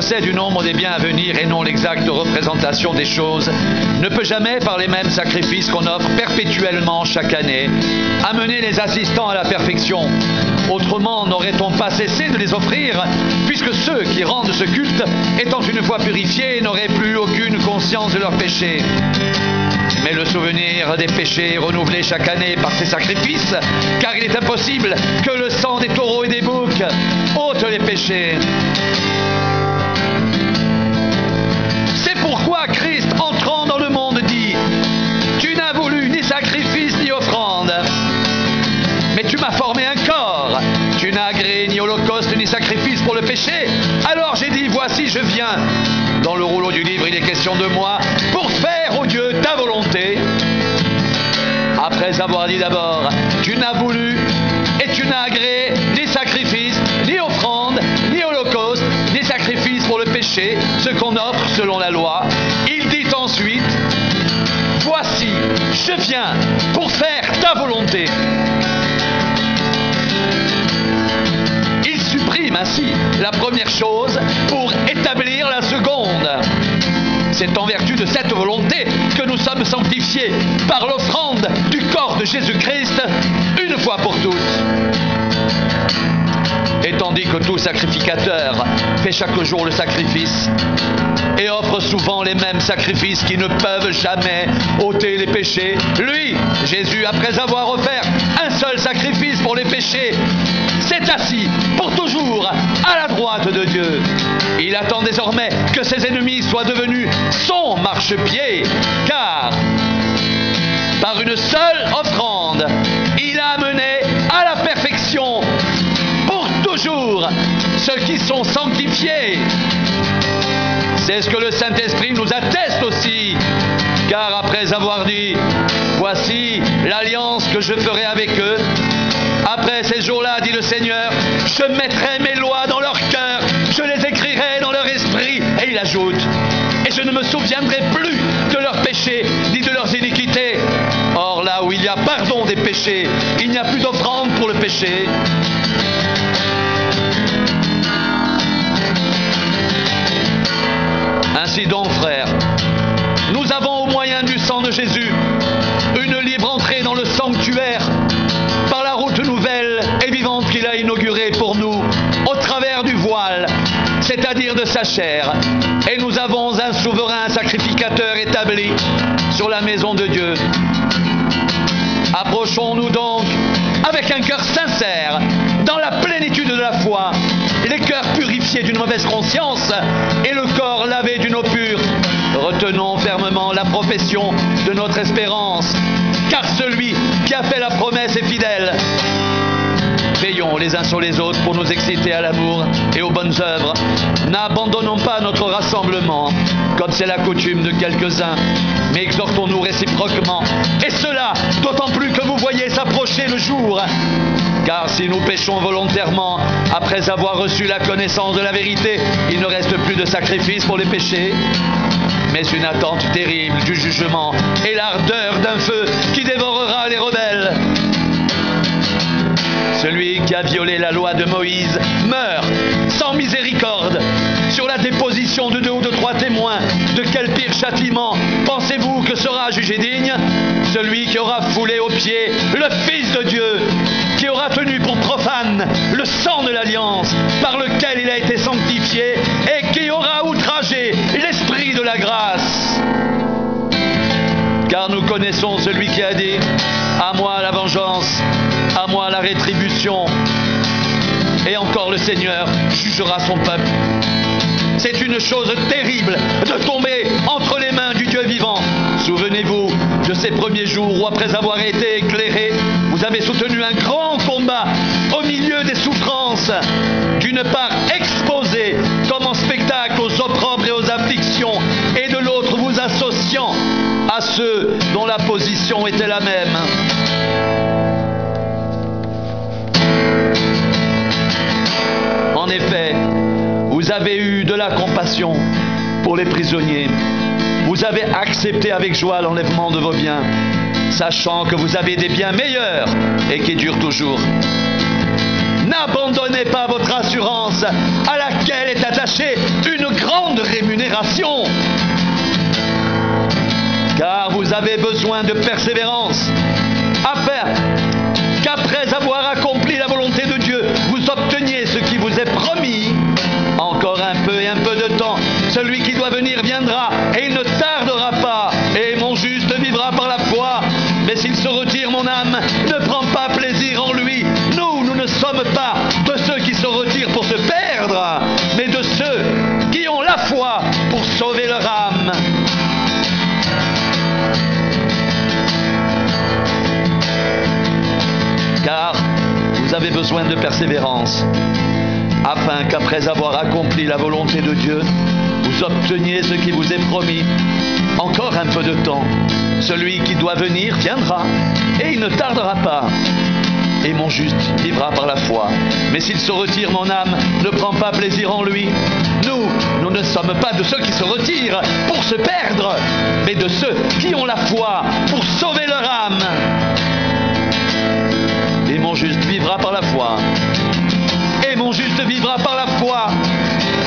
possède du nombre des biens à venir et non l'exacte représentation des choses, ne peut jamais, par les mêmes sacrifices qu'on offre perpétuellement chaque année, amener les assistants à la perfection. Autrement, n'aurait-on pas cessé de les offrir, puisque ceux qui rendent ce culte, étant une fois purifiés, n'auraient plus aucune conscience de leurs péchés. Mais le souvenir des péchés est renouvelé chaque année par ces sacrifices, car il est impossible que le sang des taureaux et des boucs ôte les péchés. C'est pourquoi Christ, entrant dans le monde, dit « Tu n'as voulu ni sacrifice ni offrande, mais tu m'as formé un corps. Tu n'as agréé ni holocauste ni sacrifice pour le péché. Alors j'ai dit, voici je viens. » Dans le rouleau du livre, il est question de moi pour faire, ô Dieu, ta volonté. Après avoir dit d'abord, tu n'as voulu et tu n'as agréé ni sacrifice, ni offrande, ni holocauste, ni sacrifice pour le péché, ce qu'on offre selon la loi. Il dit ensuite, voici, je viens pour faire ta volonté. Il supprime ainsi la première chose pour établir la seconde. C'est en vertu de cette volonté que nous sommes sanctifiés par l'offrande du corps de Jésus-Christ une fois pour toutes. Et tandis que tout sacrificateur fait chaque jour le sacrifice et offre souvent les mêmes sacrifices qui ne peuvent jamais ôter les péchés, lui, Jésus, après avoir offert un seul sacrifice pour les péchés, s'est assis pour toujours à la droite de Dieu. Il attend désormais que ses ennemis soient devenus son marchepied, car par une seule offrande, il a amené à la perfection pour toujours ceux qui sont sanctifiés. C'est ce que le Saint-Esprit nous atteste aussi, car après avoir dit « Voici l'alliance que je ferai avec eux », après ces jours-là, dit le Seigneur, je mettrai mes lois dans leur cœur, je les écrirai dans leur esprit. Et il ajoute, et je ne me souviendrai plus de leurs péchés, ni de leurs iniquités. Or là où il y a pardon des péchés, il n'y a plus d'offrande pour le péché. Ainsi donc, frères, nous avons au moyen du sang de Jésus une libre entrée dans le sanctuaire par la route nouvelle et vivante qu'il a inaugurée pour nous au travers du voile, c'est-à-dire de sa chair. Et nous avons un souverain sacrificateur établi sur la maison de Dieu. Approchons-nous donc avec un cœur sincère, dans la plénitude de la foi, les cœurs purifiés d'une mauvaise conscience et le corps lavé d'une eau pure. Retenons fermement la profession de notre espérance, car celui qui a fait la promesse est fidèle. Veillons les uns sur les autres pour nous exciter à l'amour et aux bonnes œuvres. N'abandonnons pas notre rassemblement, comme c'est la coutume de quelques-uns, mais exhortons-nous réciproquement. Et cela, d'autant plus que vous voyez s'approcher le jour. Car si nous péchons volontairement, après avoir reçu la connaissance de la vérité, il ne reste plus de sacrifice pour les péchés, mais une attente terrible du jugement et l'ardeur d'un feu qui dévorera les rebelles. Celui qui a violé la loi de Moïse meurt sans miséricorde. Sur la déposition de 2 ou de 3 témoins, de quel pire châtiment pensez-vous que sera jugé digne? Celui qui aura foulé aux pieds le Fils de Dieu, qui aura tenu pour profane le sang de l'alliance par lequel il a été sanctifié et qui aura outragé l'Esprit de la grâce. Car nous connaissons celui qui a dit « À moi la vengeance, à moi la rétribution ». Et encore le Seigneur jugera son peuple. C'est une chose terrible de tomber entre les mains du Dieu vivant. Souvenez-vous de ces premiers jours où, après avoir été éclairés, vous avez soutenu un grand combat au milieu des souffrances, d'une part exposés comme en spectacle aux opprobres et aux afflictions, et de l'autre vous associant à ceux dont la position était la même. En effet, vous avez eu de la compassion pour les prisonniers. Vous avez accepté avec joie l'enlèvement de vos biens, sachant que vous avez des biens meilleurs et qui durent toujours. N'abandonnez pas votre assurance à laquelle est attachée une grande rémunération. Car vous avez besoin de persévérance, afin qu'après avoir accompli la volonté de Dieu, vous obteniez ce qui vous est promis. Encore un peu et un peu de temps, celui qui doit venir viendra, et il ne tardera pas, et mon juste vivra par la foi. Mais s'il se retire, mon âme ne prend pas plaisir en lui. Nous ne sommes pas de ceux qui se retirent pour se perdre, mais de ceux qui ont la foi pour sauver leur âme. Car vous avez besoin de persévérance, afin qu'après avoir accompli la volonté de Dieu, vous obteniez ce qui vous est promis. Encore un peu de temps, celui qui doit venir viendra, et il ne tardera pas. Et mon juste vivra par la foi. Mais s'il se retire, mon âme ne prend pas plaisir en lui. Nous ne sommes pas de ceux qui se retirent pour se perdre, mais de ceux qui ont la foi pour sauver leur âme. Et mon juste vivra par la foi. Et mon juste vivra par la foi.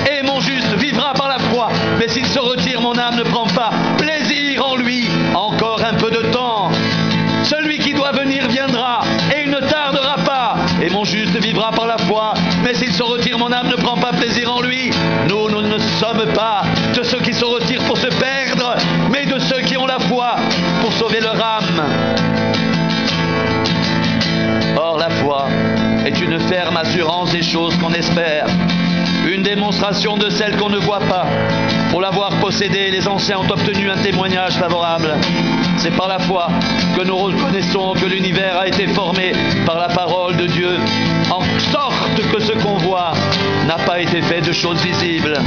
Et mon juste vivra par la foi. Mais s'il se retire, mon âme ne prend pas plaisir en lui. Encore un peu de temps. Celui qui doit venir viendra, et il ne tardera pas. Et mon juste vivra par la foi. Mais s'il se retire, mon âme ne prend pas plaisir en lui. Nous ne sommes pas de ceux qui se retirent pour se perdre, mais de ceux qui ont la foi pour sauver leur âme. Or, la foi est une ferme assurance des choses qu'on espère, une démonstration de celles qu'on ne voit pas. Pour l'avoir possédée, les anciens ont obtenu un témoignage favorable. C'est par la foi que nous reconnaissons que l'univers a été formé par la parole de Dieu, en sorte que ce qu'on voit n'a pas été fait de choses visibles.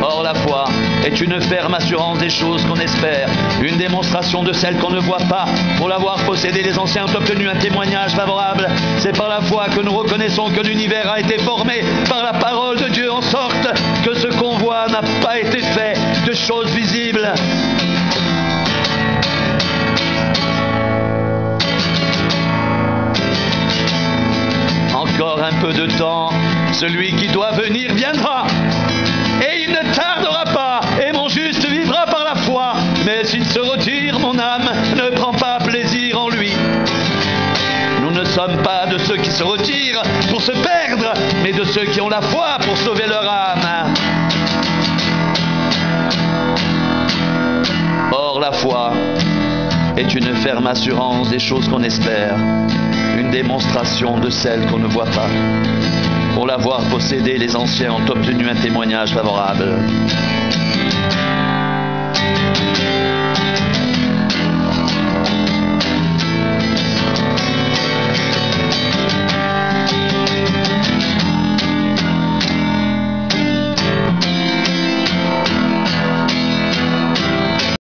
Or, la foi est une ferme assurance des choses qu'on espère, une démonstration de celles qu'on ne voit pas. Pour l'avoir possédé, les anciens ont obtenu un témoignage favorable. C'est par la foi que nous reconnaissons que l'univers a été formé par la parole de Dieu, en sorte que ce qu'on voit n'a pas été fait de choses visibles. Encore un peu de temps, celui qui doit venir viendra, et il ne tardera pas, et mon juste vivra par la foi. Mais s'il se retire, mon âme ne prend pas plaisir en lui. Nous ne sommes pas de ceux qui se retirent pour se perdre, mais de ceux qui ont la foi pour sauver leur âme. Or, la foi est une ferme assurance des choses qu'on espère, une démonstration de celles qu'on ne voit pas. Pour l'avoir possédé, les anciens ont obtenu un témoignage favorable.